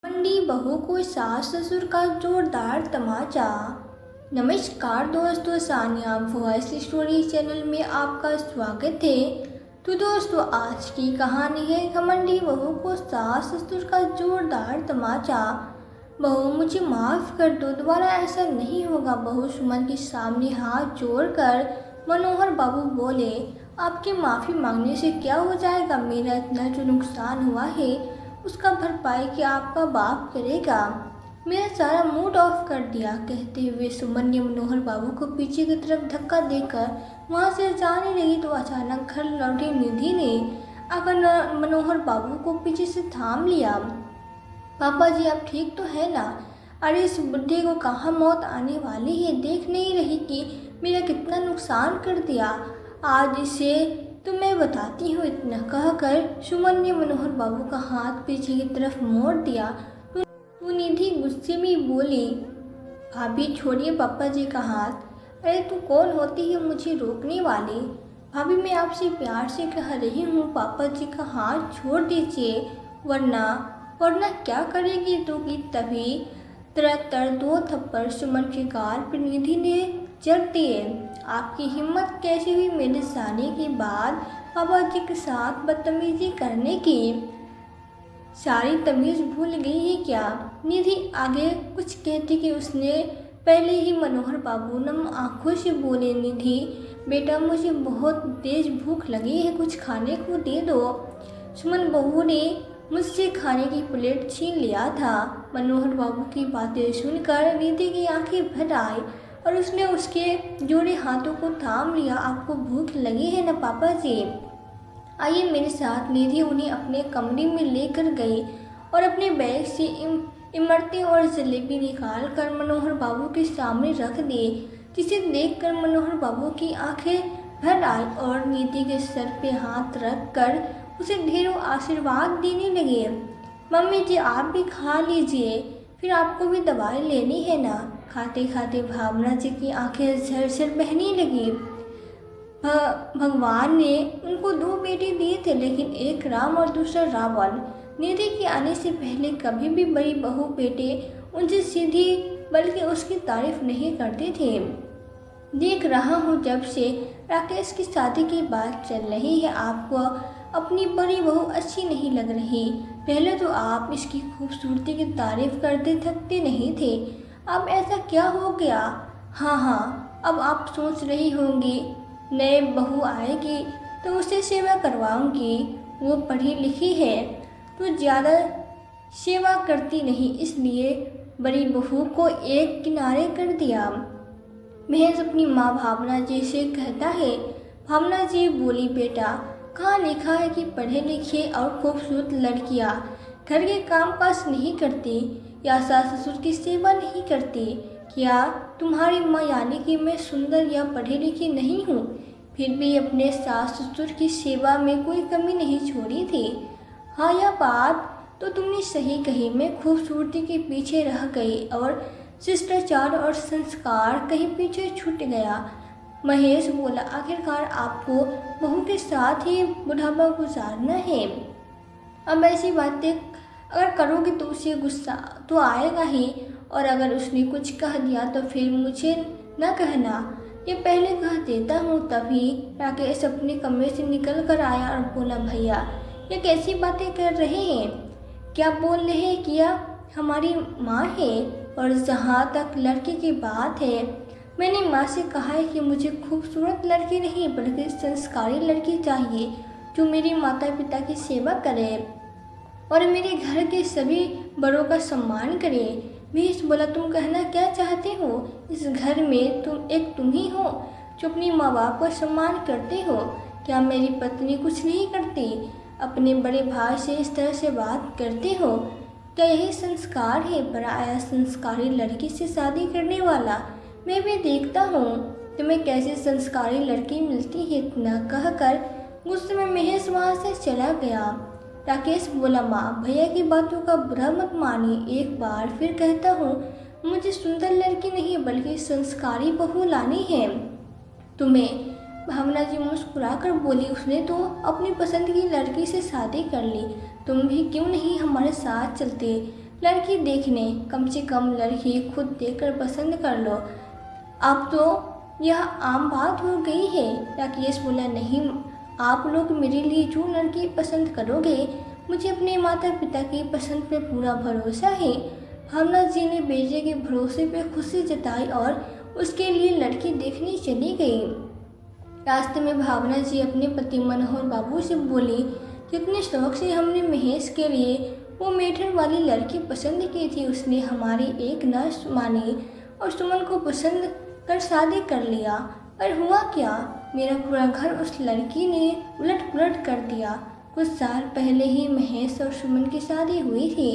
मंडी बहू को सास ससुर का जोरदार तमाचा। नमस्कार दोस्तों, सानिया वॉइस स्टोरी चैनल में आपका स्वागत है। तो दोस्तों, आज की कहानी है घमंडी बहू को सास ससुर का जोरदार तमाचा। बहू, मुझे माफ़ कर दो, दोबारा ऐसा नहीं होगा। बहू सुमन के सामने हाथ जोड़कर मनोहर बाबू बोले, आपकी माफ़ी मांगने से क्या हो जाएगा? मेरा इतना जो नुकसान हुआ है उसका भरपाई कि आपका बाप करेगा। मेरा सारा मूड ऑफ कर दिया। कहते हुए सुमन ने मनोहर बाबू को पीछे की तरफ धक्का देकर वहां से जाने लगी तो अचानक घर लौटी निधि ने आकर मनोहर बाबू को पीछे से थाम लिया। पापा जी, आप ठीक तो है ना? अरे, इस बुढ़े को कहाँ मौत आने वाली है? देख नहीं रही कि मेरा कितना नुकसान कर दिया? आज इसे तो मैं बताती हूँ। इतना कहकर सुमन ने मनोहर बाबू का हाथ पीछे की तरफ मोड़ दिया तो निधि गुस्से में बोली, भाभी छोड़िए पापा जी का हाथ। अरे, तू कौन होती है मुझे रोकने वाली? भाभी, मैं आपसे प्यार से कह रही हूँ, पापा जी का हाथ छोड़ दीजिए, वरना वरना क्या करेगी तू? कि तभी तरतर दो थप्पड़ सुमन के गाल पर निधि ने जड़ दिए। आपकी हिम्मत कैसी हुई मेरे जाने के बाद पापा जी के साथ बदतमीजी करने की? सारी तमीज भूल गई है क्या? निधि आगे कुछ कहती कि उसने पहले ही मनोहर बाबू नम आंखों से बोले, निधि बेटा, मुझे बहुत तेज भूख लगी है, कुछ खाने को दे दो। सुमन बहू ने मुझसे खाने की प्लेट छीन लिया था। मनोहर बाबू की बातें सुनकर निधि की आंखें भर आई और उसने उसके जोड़े हाथों को थाम लिया। आपको भूख लगी है ना पापा जी? आइए मेरे साथ। निधि उन्हें अपने कमरे में लेकर गई और अपने बैग से इमरती और जलेबी निकाल कर मनोहर बाबू के सामने रख दी, जिसे देखकर मनोहर बाबू की आंखें भर आई और निधि के सर पे हाथ रख कर उसे ढेरों आशीर्वाद देने लगे। मम्मी जी, आप भी खा लीजिए, फिर आपको भी दवाई लेनी है ना? खाते खाते भावना जी की आंखें झरझर बहने लगी। भगवान ने उनको दो बेटे दिए थे, लेकिन एक राम और दूसरा रावण। निधि के आने से पहले कभी भी बड़ी बहू बेटे उनसे सीधी बल्कि उसकी तारीफ नहीं करते थे। देख रहा हूँ जब से राकेश की शादी की बात चल रही है, आपको अपनी बड़ी बहू अच्छी नहीं लग रही। पहले तो आप इसकी खूबसूरती की तारीफ करते थकते नहीं थे, अब ऐसा क्या हो गया? हाँ, अब आप सोच रही होंगी नए बहू आएगी तो उसे सेवा करवाऊंगी, वो पढ़ी लिखी है तो ज़्यादा सेवा करती नहीं, इसलिए बड़ी बहू को एक किनारे कर दिया। महेश अपनी माँ भावना जी से कहता है। भावना जी बोली, बेटा, कहाँ लिखा है कि पढ़े लिखे और खूबसूरत लड़कियाँ घर के काम काज नहीं करती या सास ससुर की सेवा नहीं करती? क्या तुम्हारी माँ यानी कि मैं सुंदर या पढ़ी लिखी नहीं हूँ, फिर भी अपने सास ससुर की सेवा में कोई कमी नहीं छोड़ी थी? हाँ, यह बात तो तुमने सही कही। मैं खूबसूरती के पीछे रह गई और शिष्टाचार और संस्कार कहीं पीछे छूट गया। महेश बोला, आखिरकार आपको बहू के साथ ही बुढ़ापा गुजारना है। अब ऐसी बातें अगर करोगे तो उसे गुस्सा तो आएगा ही, और अगर उसने कुछ कह दिया तो फिर मुझे न कहना, ये पहले कह देता हूँ। तभी राकेश अपने कमरे से निकल कर आया और बोला, भैया, ये कैसी बातें कर रहे हैं? क्या बोल रहे हैं? किया हमारी माँ है, और जहाँ तक लड़की की बात है, मैंने माँ से कहा है कि मुझे खूबसूरत लड़की नहीं बल्कि संस्कारी लड़की चाहिए, जो मेरी माता पिता की सेवा करे और मेरे घर के सभी बड़ों का सम्मान करे। महेश बोला, तुम कहना क्या चाहते हो? इस घर में तुम ही हो जो अपनी माँ बाप का सम्मान करते हो। क्या मेरी पत्नी कुछ नहीं करती? अपने बड़े भाई से इस तरह से बात करते हो? क्या यही संस्कार है? पराया संस्कारी लड़की से शादी करने वाला? मैं भी देखता हूँ तुम्हें कैसे संस्कारी लड़की मिलती है। इतना कहकर गुस्से में महेश वहाँ से चला गया। राकेश बोला, माँ, भैया की बातों का बुरा मत मानिए, एक बार फिर कहता हूँ, मुझे सुंदर लड़की नहीं बल्कि संस्कारी बहू लानी है तुम्हें। भावना जी मुस्कुरा कर बोली, उसने तो अपनी पसंद की लड़की से शादी कर ली, तुम भी क्यों नहीं हमारे साथ चलते? लड़की देखने, कम से कम लड़की खुद देखकर पसंद कर लो। अब तो यह आम बात हो गई है। राकेश बोला, नहीं, आप लोग मेरे लिए जो लड़की पसंद करोगे, मुझे अपने माता पिता की पसंद पे पूरा भरोसा है। भावना जी ने बेटे के भरोसे पे खुशी जताई और उसके लिए लड़की देखने चली गई। रास्ते में भावना जी अपने पति मनोहर बाबू से बोली, जितने शौक से हमने महेश के लिए वो मेठर वाली लड़की पसंद की थी, उसने हमारी एक न मानी और सुमन को पसंद कर शादी कर लिया। पर हुआ क्या, मेरा पूरा घर उस लड़की ने उलट पुलट कर दिया। कुछ साल पहले ही महेश और सुमन की शादी हुई थी।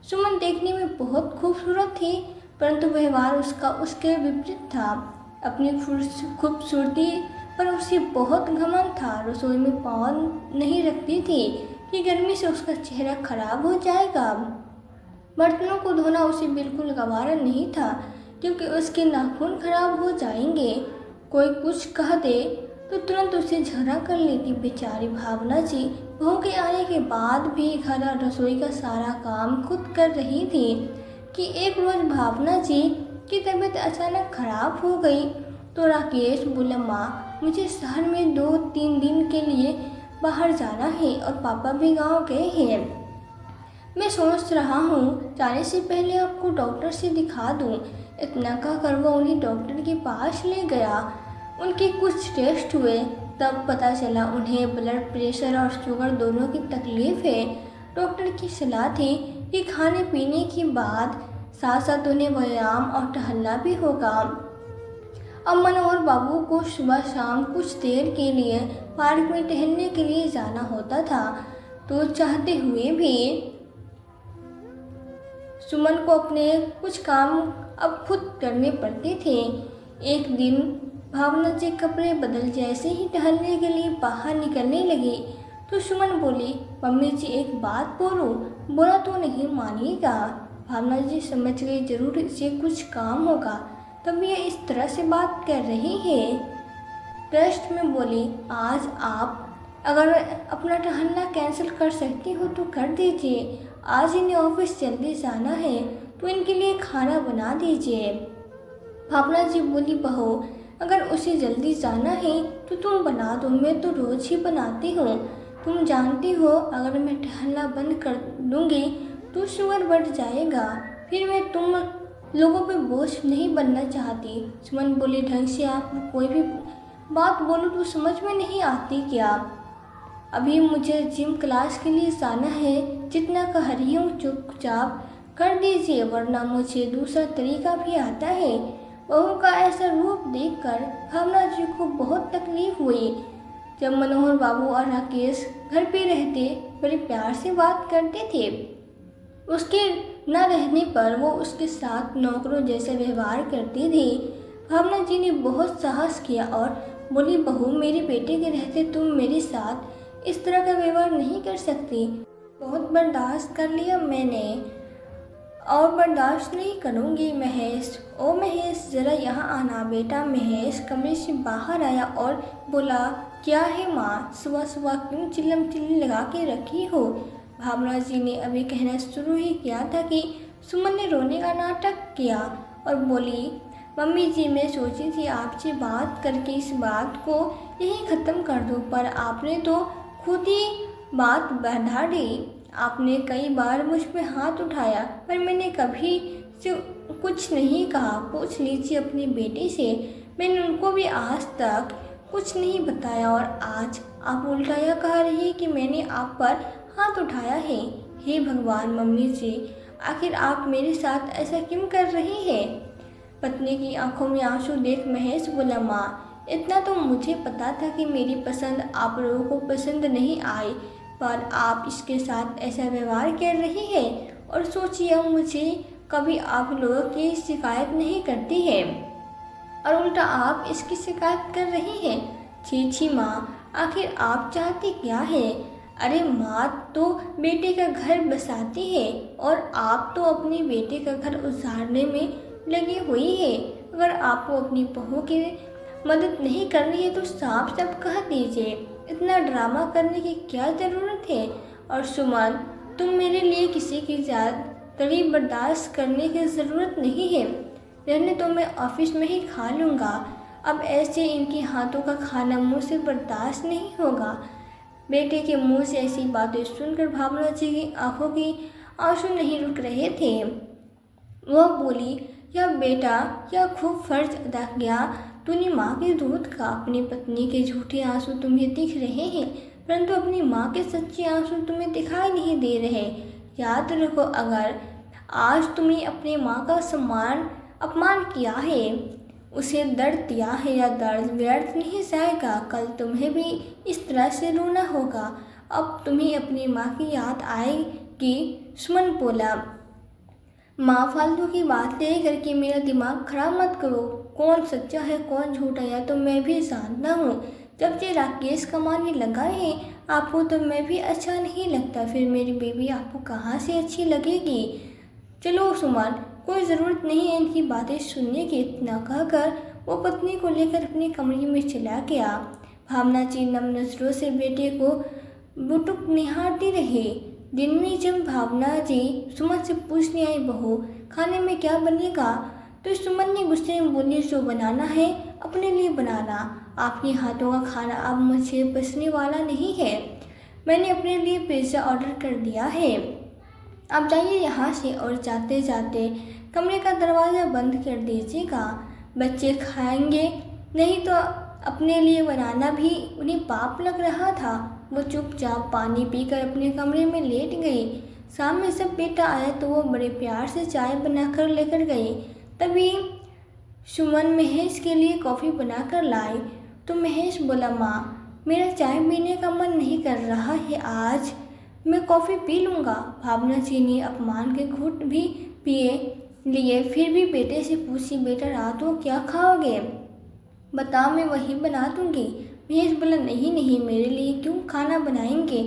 सुमन देखने में बहुत खूबसूरत थी, परंतु व्यवहार उसका उसके विपरीत था। अपनी खूबसूरती पर उसे बहुत घमंड था। रसोई में पाँव नहीं रखती थी कि गर्मी से उसका चेहरा खराब हो जाएगा। बर्तनों को धोना उसे बिल्कुल गवारा नहीं था, क्योंकि उसके नाखून खराब हो जाएंगे। कोई कुछ कह दे तो तुरंत उसे झगड़ा कर लेती। बेचारी भावना जी बहू के आने के बाद भी घर और रसोई का सारा काम खुद कर रही थी कि एक रोज़ भावना जी की तबीयत अचानक खराब हो गई तो राकेश बोला, माँ, मुझे शहर में 2-3 दिन के लिए बाहर जाना है और पापा भी गांव गए हैं। मैं सोच रहा हूँ जाने से पहले आपको डॉक्टर से दिखा दूँ। इतना कहकर वो उन्हें डॉक्टर के पास ले गया। उनके कुछ टेस्ट हुए, तब पता चला उन्हें ब्लड प्रेशर और शुगर दोनों की तकलीफ है। डॉक्टर की सलाह थी कि खाने पीने के बाद साथ साथ उन्हें व्यायाम और टहलना भी होगा। अब मनोहर बाबू को सुबह शाम कुछ देर के लिए पार्क में टहलने के लिए जाना होता था, तो चाहते हुए भी सुमन को अपने कुछ काम अब खुद करने पड़ते थे। एक दिन भावना जी कपड़े बदल जैसे ही टहलने के लिए बाहर निकलने लगी तो सुमन बोली, मम्मी जी एक बात बोलूं? बोला तो नहीं मानिएगा। भावना जी समझ गई जरूर इसे कुछ काम होगा, तब ये इस तरह से बात कर रही है। ट्रस्ट में बोली, आज आप अगर अपना टहलना कैंसिल कर सकती हो तो कर दीजिए। आज इन्हें ऑफिस जल्दी जाना है तो इनके लिए खाना बना दीजिए। भावना जी बोली, बहू, अगर उसे जल्दी जाना है तो तुम बना दो, मैं तो रोज ही बनाती हूँ। तुम जानती हो अगर मैं टहलना बंद कर दूँगी तो शुगर बढ़ जाएगा, फिर मैं तुम लोगों पे बोझ नहीं बनना चाहती। सुमन बोली, ढंग से आप कोई भी बात बोलो तो समझ में नहीं आती क्या? अभी मुझे जिम क्लास के लिए जाना है, जितना कह रही हूँ चुपचाप कर दीजिए, वरना मुझे दूसरा तरीका भी आता है। बहू का ऐसा रूप देखकर भावना जी को बहुत तकलीफ हुई। जब मनोहर बाबू और राकेश घर पे रहते, बड़े प्यार से बात करते थे। उसके न रहने पर वो उसके साथ नौकरों जैसे व्यवहार करती थी। भावना जी ने बहुत साहस किया और बोली, बहू, मेरे बेटे के रहते तुम मेरे साथ इस तरह का व्यवहार नहीं कर सकती। बहुत बर्दाश्त कर लिया मैंने और बर्दाश्त नहीं करूँगी। महेश, ओ महेश, ज़रा यहाँ आना। बेटा महेश कमरे से बाहर आया और बोला, क्या है माँ, सुबह सुबह क्यों चिल्लम चिल्ली लगा के रखी हो? भावना जी ने अभी कहना शुरू ही किया था कि सुमन ने रोने का नाटक किया और बोली, मम्मी जी, मैं सोची थी आपसे बात करके इस बात को यहीं ख़त्म कर दूँ, पर आपने तो खुद ही बात बढ़ा दी। आपने कई बार मुझ पे हाथ उठाया, पर मैंने कभी से कुछ नहीं कहा। पूछ लीजिए अपने बेटे से, मैंने उनको भी आज तक कुछ नहीं बताया और आज आप उल्टा यह कह रही है कि मैंने आप पर हाथ उठाया है। हे भगवान मम्मी जी, आखिर आप मेरे साथ ऐसा क्यों कर रही है? पत्नी की आंखों में आंसू देख महेश बोला, माँ, इतना तो मुझे पता था कि मेरी पसंद आप लोगों को पसंद नहीं आई, पर आप इसके साथ ऐसा व्यवहार कर रही है और सोचिए मुझे कभी आप लोगों की शिकायत नहीं करती है और उल्टा आप इसकी शिकायत कर रही हैं। छी छी माँ, आखिर आप चाहती क्या है? अरे माँ तो बेटे का घर बसाती है और आप तो अपने बेटे का घर उजाड़ने में लगी हुई है। अगर आपको अपनी बहू की मदद नहीं करनी है तो साफ साफ कह दीजिए, इतना ड्रामा करने की क्या ज़रूरत है? और सुमन, तुम मेरे लिए किसी की तकलीफ बर्दाश्त करने की ज़रूरत नहीं है। रहने तो मैं ऑफिस में ही खा लूँगा। अब ऐसे इनके हाथों का खाना मुझसे बर्दाश्त नहीं होगा। बेटे के मुंह से ऐसी बातें सुनकर भावना जी की आंखों की आंसू नहीं रुक रहे थे। वह बोली, या बेटा, क्या खूब फर्ज अदा किया तूने माँ के दूध का। अपनी पत्नी के झूठे आंसू तुम्हें दिख रहे हैं, परंतु अपनी माँ के सच्चे आंसू तुम्हें दिखाई नहीं दे रहे। याद रखो, अगर आज तुमने अपनी माँ का अपमान किया है, उसे दर्द दिया है, या दर्द व्यर्थ नहीं जाएगा। कल तुम्हें भी इस तरह से रोना होगा। अब तुम्हें अपनी माँ की याद आएगी। सुमन बोला, माँ, फालतू की बातें करके मेरा दिमाग खराब मत करो। कौन सच्चा है कौन झूठा है तो मैं भी जानता हूँ। जब से राकेश कमाने लगा है आपको तो मैं भी अच्छा नहीं लगता, फिर मेरी बेबी आपको कहाँ से अच्छी लगेगी। चलो सुमन, कोई ज़रूरत नहीं है इनकी बातें सुनने की। इतना कहकर वो पत्नी को लेकर अपने कमरे में चला गया। भावना जी नम नजरों से बेटे को बुटुक निहारती रही। दिन में जब भावना जी सुमन से पूछने आई, बहू खाने में क्या बनेगा, तो सुमन ने गुस्से में बोली, जो बनाना है अपने लिए बनाना। आपके हाथों का खाना अब मुझे बचने वाला नहीं है। मैंने अपने लिए पिज़्ज़ा ऑर्डर कर दिया है। आप जाइए यहाँ से और जाते जाते कमरे का दरवाज़ा बंद कर दीजिएगा। बच्चे खाएंगे नहीं तो अपने लिए बनाना भी उन्हें पाप लग रहा था। वो चुपचाप पानी पीकर अपने कमरे में लेट गई। शाम में जब बेटा आया तो वो बड़े प्यार से चाय बनाकर लेकर गई। तभी सुमन महेश के लिए कॉफ़ी बनाकर लाई तो महेश बोला, माँ, मेरा चाय पीने का मन नहीं कर रहा है, आज मैं कॉफ़ी पी लूँगा। भावना जी ने अपमान के घूंट भी पिए लिए, फिर भी बेटे से पूछी, बेटा रात को क्या खाओगे, बताओ, मैं वही बना दूँगी। महेश बोला, नहीं नहीं, मेरे लिए क्यों खाना बनाएंगे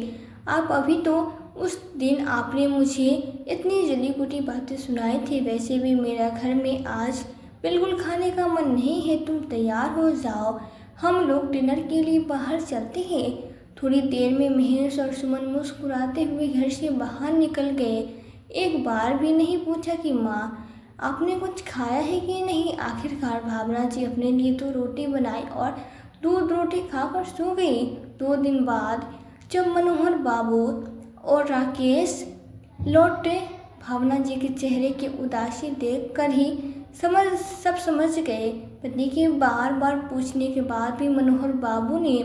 आप, अभी तो उस दिन आपने मुझे इतनी जली कुटी बातें सुनाई थी। वैसे भी मेरा घर में आज बिल्कुल खाने का मन नहीं है। तुम तैयार हो जाओ, हम लोग डिनर के लिए बाहर चलते हैं। थोड़ी देर में महेश और सुमन मुस्कुराते हुए घर से बाहर निकल गए। एक बार भी नहीं पूछा कि माँ, आपने कुछ खाया है कि नहीं। आखिरकार भावना जी अपने लिए तो रोटी बनाई और दूध रोटी खाकर सो गई। 2 दिन बाद जब मनोहर बाबू और राकेश लौटे, भावना जी के चेहरे की उदासी देखकर ही सब समझ गए। पत्नी के बार बार पूछने के बाद भी मनोहर बाबू ने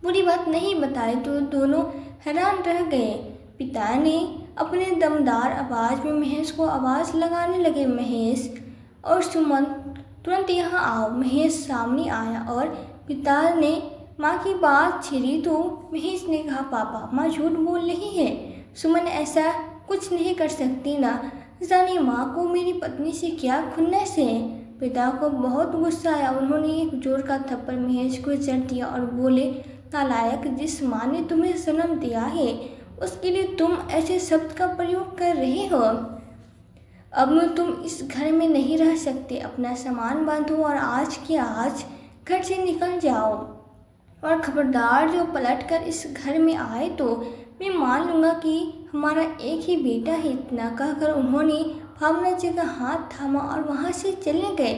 पूरी बात नहीं बताई तो दोनों हैरान रह गए। पिता ने अपने दमदार आवाज़ में महेश को आवाज़ लगाने लगे, महेश और सुमन तुरंत यहाँ आओ। महेश सामने आया और पिता ने माँ की बात छेड़ी तो महेश ने कहा, पापा, माँ झूठ बोल रही है। सुमन ऐसा कुछ नहीं कर सकती ना, जाने माँ को मेरी पत्नी से क्या खुन्नस है। पिता को बहुत गुस्सा आया। उन्होंने एक जोर का थप्पड़ महेश को जड़ दिया और बोले, नालायक, जिस माँ ने तुम्हें जन्म दिया है उसके लिए तुम ऐसे शब्द का प्रयोग कर रहे हो। अब तुम इस घर में नहीं रह सकते। अपना सामान बांधो और आज के आज घर से निकल जाओ, और खबरदार जो पलट कर इस घर में आए तो मैं मान लूँगा कि हमारा एक ही बेटा है। इतना कहकर उन्होंने भावना जी का हाथ थामा और वहाँ से चले गए।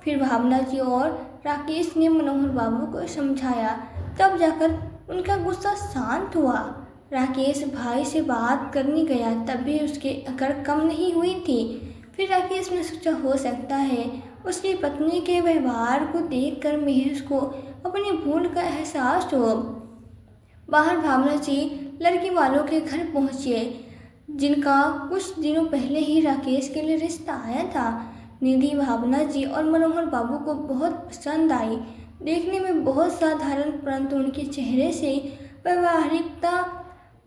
फिर भावना जी और राकेश ने मनोहर बाबू को समझाया, तब जाकर उनका गुस्सा शांत हुआ। राकेश भाई से बात करने गया, तब भी उसकी अकड़ कम नहीं हुई थी। फिर राकेश ने सोचा, हो सकता है उसकी पत्नी के व्यवहार को देखकर महेश को अपनी भूल का एहसास हो। बाहर भावना जी लड़की वालों के घर पहुँचे, जिनका कुछ दिनों पहले ही राकेश के लिए रिश्ता आया था। निधि भावना जी और मनोहर बाबू को बहुत पसंद आई। देखने में बहुत साधारण, परंतु उनके चेहरे से व्यवहारिकता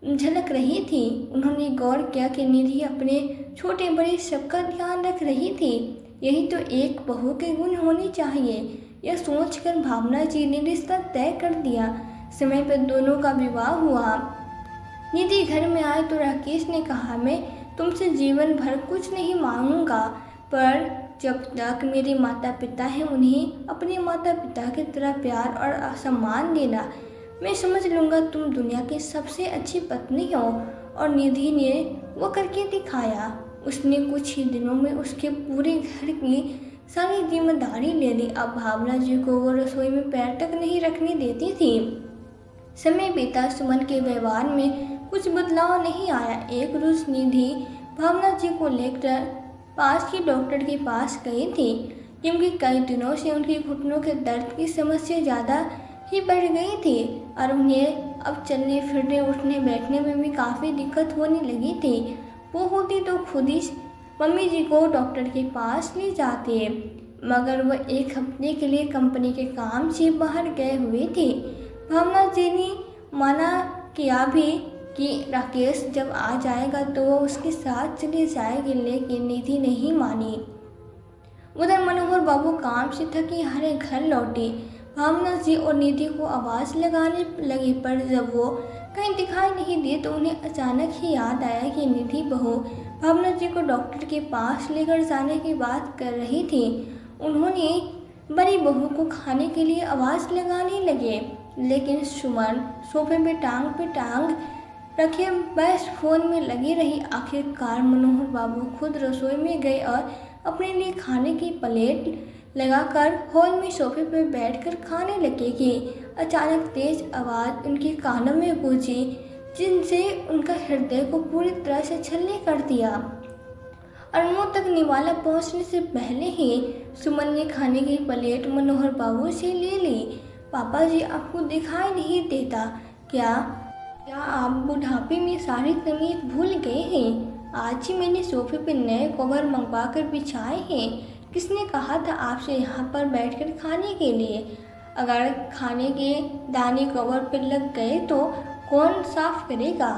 झलक रही थी। उन्होंने गौर किया कि निधि अपने छोटे बड़े सबका ध्यान रख रही थी। यही तो एक बहू के गुण होने चाहिए। यह सोचकर भावना जी ने रिश्ता तय कर दिया। समय पर दोनों का विवाह हुआ। निधि घर में आए तो राकेश ने कहा, मैं तुमसे जीवन भर कुछ नहीं मांगूंगा, पर जब तक मेरे माता पिता हैं उन्हें अपने माता पिता की तरह प्यार और सम्मान देना। मैं समझ लूँगा तुम दुनिया की सबसे अच्छी पत्नी हो। और निधि ने वो करके दिखाया। उसने कुछ ही दिनों में उसके पूरे घर की सारी जिम्मेदारी ले ली। अब भावना जी को वो रसोई में पैर तक नहीं रखने देती थी। समय बीता, सुमन के व्यवहार में कुछ बदलाव नहीं आया। एक रोज निधि भावना जी को लेकर पास के डॉक्टर के पास गई थी, क्योंकि कई दिनों से उनके घुटनों के दर्द की समस्या ज़्यादा ही बढ़ गई थी और उन्हें अब चलने फिरने उठने बैठने में भी काफ़ी दिक्कत होने लगी थी। वो होती तो खुद ही मम्मी जी को डॉक्टर के पास ले जाते, मगर वह एक हफ्ते के लिए कंपनी के काम से बाहर गए हुए थे। भावना जी ने मना किया भी कि राकेश जब आ जाएगा तो वो उसके साथ चले जाएगी, लेकिन निधि नहीं मानी। उधर मनोहर बाबू काम से थके हारे घर लौटे। भावना जी और निधि को आवाज़ लगाने लगे, पर जब वो कहीं दिखाई नहीं दिए तो उन्हें अचानक ही याद आया कि निधि बहू भावना जी को डॉक्टर के पास लेकर जाने की बात कर रही थी। उन्होंने बड़ी बहू को खाने के लिए आवाज़ लगाने लगे, लेकिन सुमन सोफे पे टांग रखे बस फोन में लगी रही। आखिरकार मनोहर बाबू खुद रसोई में गए और अपने लिए खाने की प्लेट लगाकर हॉल में सोफे पर बैठकर खाने लगे कि अचानक तेज आवाज़ उनके कानों में गूंजी, जिनसे उनका हृदय को पूरी तरह से छलनी कर दिया और मुंह तक निवाला पहुंचने से पहले ही सुमन ने खाने की प्लेट मनोहर बाबू से ले ली। पापा जी, आपको दिखाई नहीं देता क्या? क्या आप बुढ़ापे में सारी तमीज भूल गए हैं? आज ही मैंने सोफे पे नए कवर मंगवा कर बिछाए हैं। किसने कहा था आपसे यहाँ पर बैठकर खाने के लिए? अगर खाने के दाने कवर पर लग गए तो कौन साफ करेगा?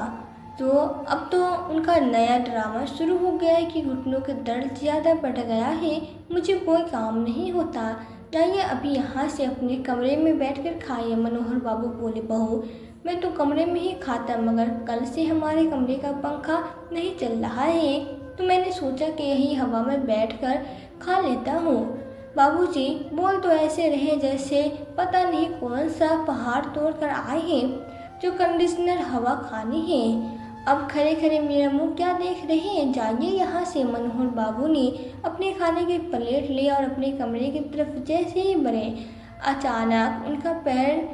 तो अब तो उनका नया ड्रामा शुरू हो गया है कि घुटनों के दर्द ज़्यादा बढ़ गया है, मुझे कोई काम नहीं होता। जाइए अभी यहाँ से अपने कमरे में बैठकर खाइए। मनोहर बाबू बोले, बहू मैं तो कमरे में ही खाता, मगर कल से हमारे कमरे का पंखा नहीं चल रहा है, तो मैंने सोचा कि यही हवा में बैठकर खा लेता हूँ। बाबूजी, बोल तो ऐसे रहे जैसे पता नहीं कौन सा पहाड़ तोड़ कर आए हैं जो कंडीशनर हवा खानी है। अब खड़े खड़े मेरा मुंह क्या देख रहे हैं? जाइए यहाँ से। मनोहर बाबू ने अपने खाने की प्लेट ली और अपने कमरे की तरफ जैसे ही बढ़े, अचानक उनका पैर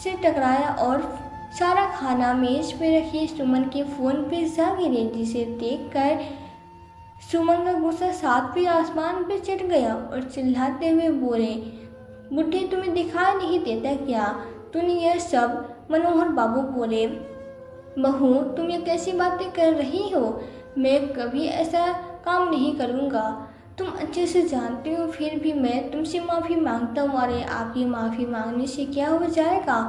से टकराया और सारा खाना मेज पे रखी सुमन के फ़ोन पे जा गिरे, जिसे देखकर सुमन का गुस्सा सातवें आसमान पे चढ़ गया और चिल्लाते हुए बोले, बुढ़े तुम्हें दिखाई नहीं देता क्या? तूने यह सब? मनोहर बाबू बोले, बहू तुम ये कैसी बातें कर रही हो? मैं कभी ऐसा काम नहीं करूँगा, तुम अच्छे से जानती हो, फिर भी मैं तुमसे माफ़ी मांगता हूँ। अरे आपकी माफ़ी मांगने से क्या हो जाएगा?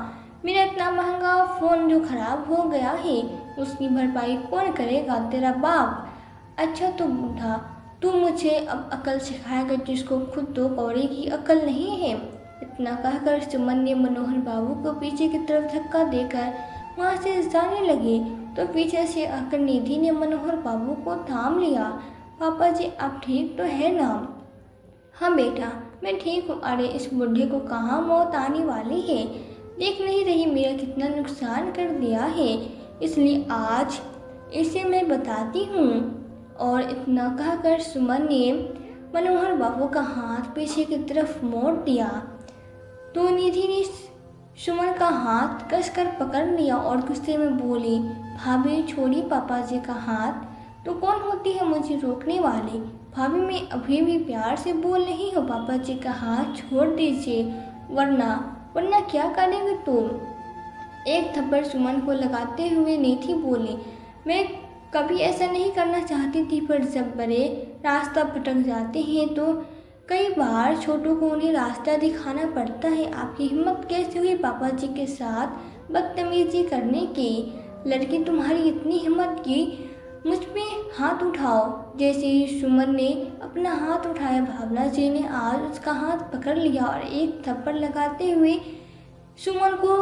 मेरा इतना महंगा फ़ोन जो ख़राब हो गया है उसकी भरपाई कौन करेगा? तेरा बाप। अच्छा तो बूढ़ा, तू मुझे अब अकल सिखाएगा जिसको खुद तो कौड़ी की अकल नहीं है। इतना कहकर सुमन ने मनोहर बाबू को पीछे की तरफ धक्का देकर वहाँ से जाने लगी, तो पीछे से आकर निधि ने मनोहर बाबू को थाम लिया। पापा जी, आप ठीक तो है ना? हाँ बेटा, मैं ठीक हूँ। अरे इस बूढ़े को कहाँ मौत आने वाली है? देख नहीं रही मेरा कितना नुकसान कर दिया है, इसलिए आज इसे मैं बताती हूँ। और इतना कहकर सुमन ने मनोहर बाबू का हाथ पीछे की तरफ मोड़ दिया, तो निधि ने सुमन का हाथ कसकर पकड़ लिया और गुस्से में बोली, भाभी छोड़ी पापा जी का हाथ। तो कौन होती है मुझे रोकने वाली? भाभी मैं अभी भी प्यार से बोल रही हूँ, पापा जी का हाथ छोड़ दीजिए, वरना क्या करेंगे तुम? एक थप्पड़ सुमन को लगाते हुए निधि बोली, मैं कभी ऐसा नहीं करना चाहती थी, पर जब बड़े रास्ता भटक जाते हैं तो कई बार छोटों को उन्हें रास्ता दिखाना पड़ता है। आपकी हिम्मत कैसे हुई पापा जी के साथ बदतमीजी करने की? लड़की तुम्हारी इतनी हिम्मत की मुझ पे हाथ उठाओ। जैसे ही सुमन ने अपना हाथ उठाया, भावना जी ने आज उसका हाथ पकड़ लिया और एक थप्पड़ लगाते हुए सुमन को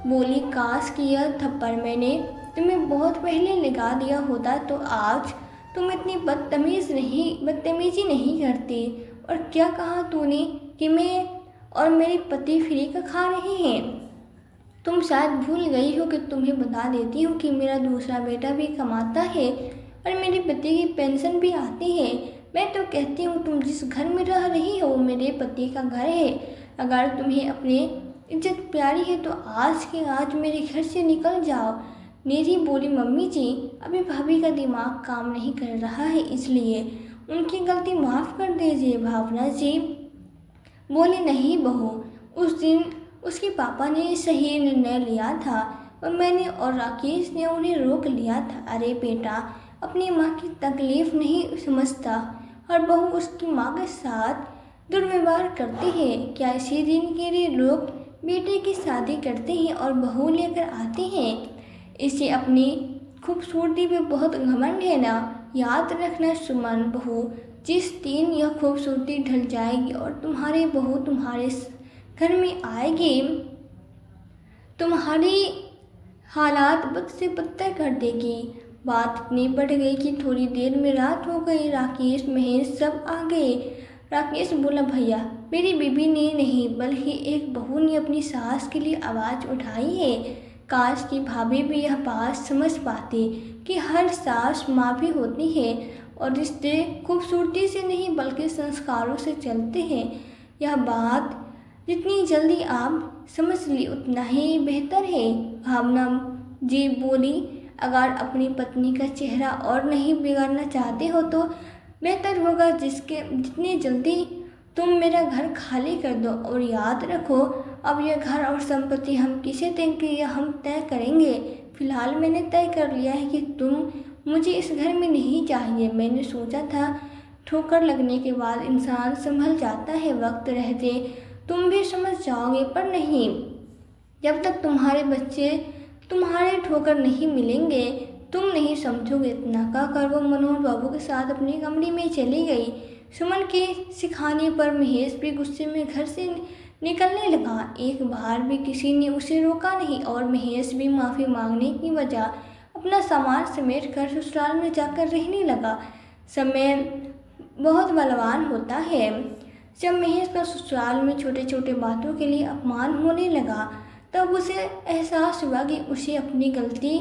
बोली, काश कि यह थप्पड़ मैंने तुम्हें बहुत पहले लगा दिया होता तो आज तुम इतनी बदतमीजी नहीं करती। और क्या कहा तूने कि मैं और मेरे पति फ्री का खा रहे हैं? तुम शायद भूल गई हो कि तुम्हें बता देती हूँ कि मेरा दूसरा बेटा भी कमाता है, और मेरे पति की पेंशन भी आती है। मैं तो कहती हूँ तुम जिस घर में रह रही हो मेरे पति का घर है। अगर तुम्हें अपनी इज्जत प्यारी है तो आज के आज मेरे घर से निकल जाओ। निधि बोली, मम्मी जी अभी भाभी का दिमाग काम नहीं कर रहा है, इसलिए उनकी गलती माफ़ कर दीजिए। भावना जी बोली, नहीं बहू, उस दिन उसके पापा ने सही निर्णय लिया था और मैंने और राकेश ने उन्हें रोक लिया था। अरे बेटा, अपनी माँ की तकलीफ़ नहीं समझता और बहू उसकी माँ के साथ दुर्व्यवहार करती है। क्या इसी दिन के लिए लोग बेटे की शादी करते हैं और बहू लेकर आते हैं? इसे अपनी खूबसूरती पे बहुत घमंड है ना। याद रखना सुमन, बहू जिस दिन यह खूबसूरती ढल जाएगी और तुम्हारी बहू तुम्हारे घर में आएगी, तुम्हारी हालात बद से बदतर कर देगी। बात इतनी बढ़ गई कि थोड़ी देर में रात हो गई। राकेश, महेश सब आ गए। राकेश बोला, भैया मेरी बीबी ने नहीं बल्कि एक बहू ने अपनी सास के लिए आवाज़ उठाई है। काश की भाभी भी यह बात समझ पाती कि हर सास माँ भी होती है और रिश्ते खूबसूरती से नहीं बल्कि संस्कारों से चलते हैं। यह बात जितनी जल्दी आप समझ ली उतना ही बेहतर है। भावना जी बोली, अगर अपनी पत्नी का चेहरा और नहीं बिगाड़ना चाहते हो तो बेहतर होगा जितनी जल्दी तुम मेरा घर खाली कर दो। और याद रखो, अब यह घर और संपत्ति हम किसे देंगे यह हम तय करेंगे। फिलहाल मैंने तय कर लिया है कि तुम मुझे इस घर में नहीं चाहिए। मैंने सोचा था ठोकर लगने के बाद इंसान संभल जाता है, वक्त रहते तुम भी समझ जाओगे, पर नहीं, जब तक तुम्हारे बच्चे तुम्हारे ठोकर नहीं मिलेंगे तुम नहीं समझोगे। इतना कहकर वो मनोहर बाबू के साथ अपनी कमरे में चली गई। सुमन के सिखाने पर महेश भी गुस्से में घर से निकलने लगा। एक बार भी किसी ने उसे रोका नहीं और महेश भी माफ़ी मांगने की बजाय अपना सामान समेट कर ससुराल में जाकर रहने लगा। समय बहुत बलवान होता है। जब महेश का ससुराल में छोटे छोटे बातों के लिए अपमान होने लगा तब उसे एहसास हुआ कि उसे अपनी गलती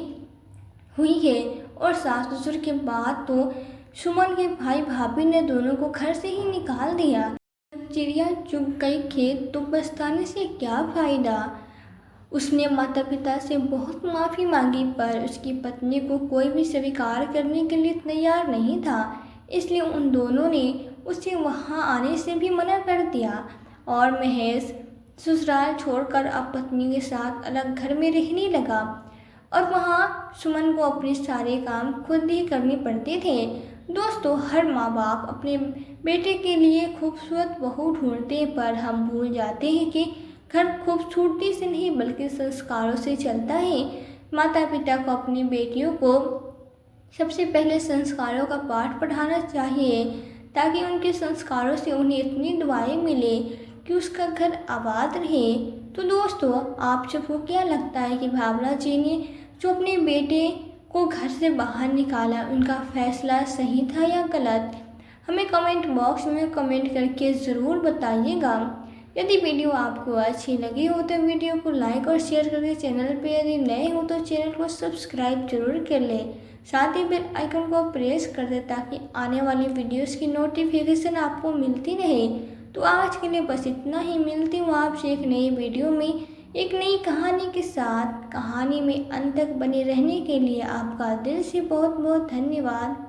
हुई है। और सास ससुर के बाद तो सुमन के भाई भाभी ने दोनों को घर से ही निकाल दिया। चिड़िया चुग गई खेत तो पछताने से क्या फ़ायदा। उसने माता पिता से बहुत माफ़ी मांगी पर उसकी पत्नी को कोई भी स्वीकार करने के लिए तैयार नहीं था, इसलिए उन दोनों ने उसे वहां आने से भी मना कर दिया। और महेश ससुराल छोड़कर अब पत्नी के साथ अलग घर में रहने लगा और वहाँ सुमन को अपने सारे काम खुद ही करने पड़ते थे। दोस्तों, हर माँ बाप अपने बेटे के लिए खूबसूरत बहू ढूंढते पर हम भूल जाते हैं कि घर खूबसूरती से नहीं बल्कि संस्कारों से चलता है। माता पिता को अपनी बेटियों को सबसे पहले संस्कारों का पाठ पढ़ाना चाहिए ताकि उनके संस्कारों से उन्हें इतनी दुआएं मिले कि उसका घर आबाद रहे। तो दोस्तों, आप सबको क्या लगता है कि भावना जी ने जो अपने बेटे को घर से बाहर निकाला उनका फैसला सही था या गलत? हमें कमेंट बॉक्स में कमेंट करके ज़रूर बताइएगा। यदि वीडियो आपको अच्छी लगी हो तो वीडियो को लाइक और शेयर करके चैनल पे यदि नए हो तो चैनल को सब्सक्राइब जरूर कर लें। साथ ही बेल आइकन को प्रेस कर दें ताकि आने वाली वीडियोस की नोटिफिकेशन आपको मिलती रहे। तो आज के लिए बस इतना ही। मिलती हूँ आपसे एक नई वीडियो में एक नई कहानी के साथ। कहानी में अंत तक बने रहने के लिए आपका दिल से बहुत बहुत धन्यवाद।